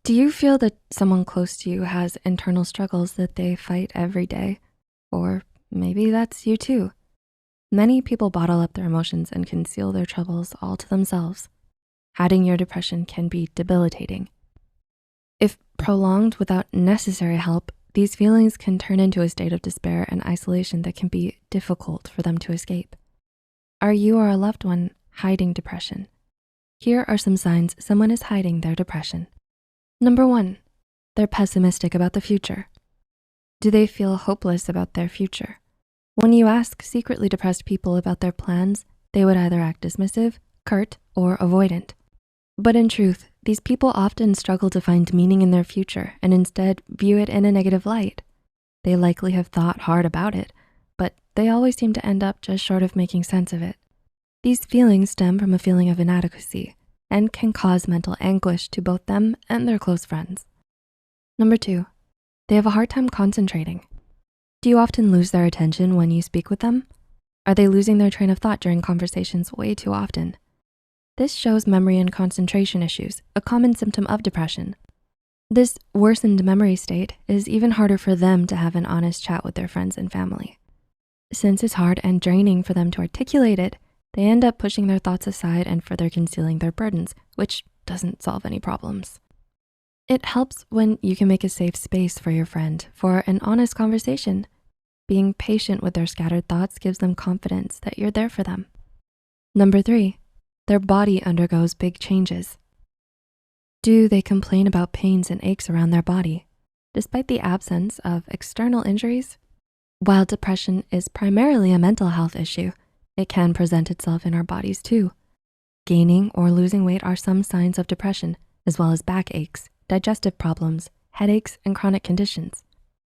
Do you feel that someone close to you has internal struggles that they fight every day? Or maybe that's you too. Many people bottle up their emotions and conceal their troubles all to themselves. Hiding your depression can be debilitating. If prolonged without necessary help, these feelings can turn into a state of despair and isolation that can be difficult for them to escape. Are you or a loved one hiding depression? Here are some signs someone is hiding their depression. Number 1, they're pessimistic about the future. Do they feel hopeless about their future? When you ask secretly depressed people about their plans, they would either act dismissive, curt, or avoidant. But in truth, these people often struggle to find meaning in their future and instead view it in a negative light. They likely have thought hard about it, but they always seem to end up just short of making sense of it. These feelings stem from a feeling of inadequacy and can cause mental anguish to both them and their close friends. Number 2, they have a hard time concentrating. Do you often lose their attention when you speak with them? Are they losing their train of thought during conversations way too often? This shows memory and concentration issues, a common symptom of depression. This worsened memory state is even harder for them to have an honest chat with their friends and family. Since it's hard and draining for them to articulate it, they end up pushing their thoughts aside and further concealing their burdens, which doesn't solve any problems. It helps when you can make a safe space for your friend for an honest conversation. Being patient with their scattered thoughts gives them confidence that you're there for them. Number 3, their body undergoes big changes. Do they complain about pains and aches around their body, despite the absence of external injuries? While depression is primarily a mental health issue, it can present itself in our bodies too. Gaining or losing weight are some signs of depression, as well as backaches, digestive problems, headaches, and chronic conditions.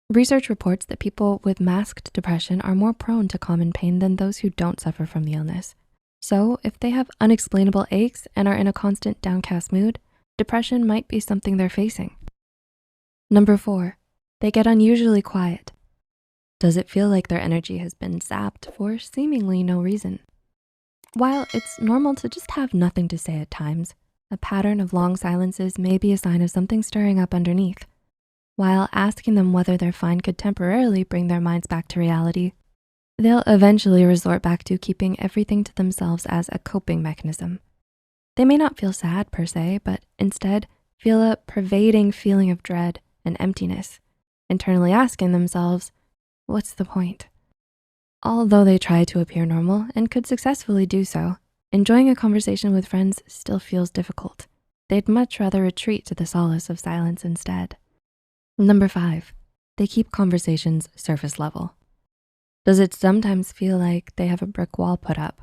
Research reports that people with masked depression are more prone to common pain than those who don't suffer from the illness. So if they have unexplainable aches and are in a constant downcast mood, depression might be something they're facing. Number 4, they get unusually quiet. Does it feel like their energy has been zapped for seemingly no reason? While it's normal to just have nothing to say at times, a pattern of long silences may be a sign of something stirring up underneath. While asking them whether they're fine could temporarily bring their minds back to reality, they'll eventually resort back to keeping everything to themselves as a coping mechanism. They may not feel sad per se, but instead feel a pervading feeling of dread and emptiness, internally asking themselves, what's the point? Although they try to appear normal and could successfully do so, enjoying a conversation with friends still feels difficult. They'd much rather retreat to the solace of silence instead. Number 5, they keep conversations surface level. Does it sometimes feel like they have a brick wall put up?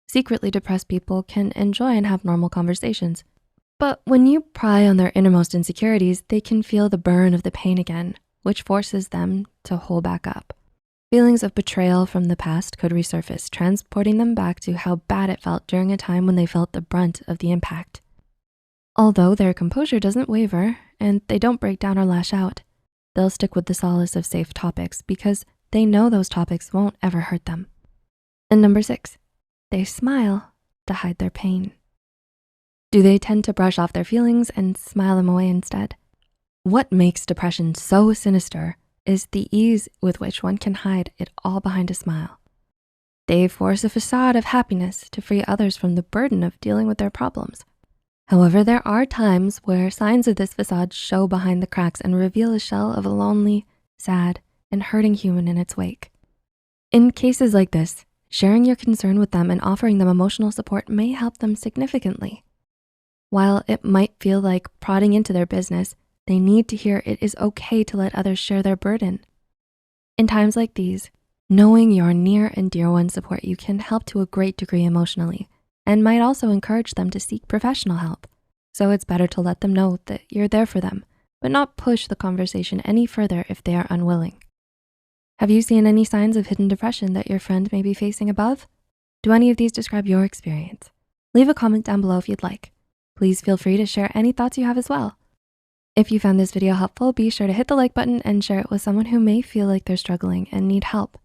Secretly depressed people can enjoy and have normal conversations, but when you pry on their innermost insecurities, they can feel the burn of the pain again, which forces them to hold back up. Feelings of betrayal from the past could resurface, transporting them back to how bad it felt during a time when they felt the brunt of the impact. Although their composure doesn't waver and they don't break down or lash out, they'll stick with the solace of safe topics because they know those topics won't ever hurt them. And number 6, they smile to hide their pain. Do they tend to brush off their feelings and smile them away instead? What makes depression so sinister is the ease with which one can hide it all behind a smile. They force a facade of happiness to free others from the burden of dealing with their problems. However, there are times where signs of this facade show behind the cracks and reveal a shell of a lonely, sad, and hurting human in its wake. In cases like this, sharing your concern with them and offering them emotional support may help them significantly. While it might feel like prodding into their business, they need to hear it is okay to let others share their burden. In times like these, knowing your near and dear ones support you can help to a great degree emotionally and might also encourage them to seek professional help. So it's better to let them know that you're there for them, but not push the conversation any further if they are unwilling. Have you seen any signs of hidden depression that your friend may be facing above? Do any of these describe your experience? Leave a comment down below if you'd like. Please feel free to share any thoughts you have as well. If you found this video helpful, be sure to hit the like button and share it with someone who may feel like they're struggling and need help.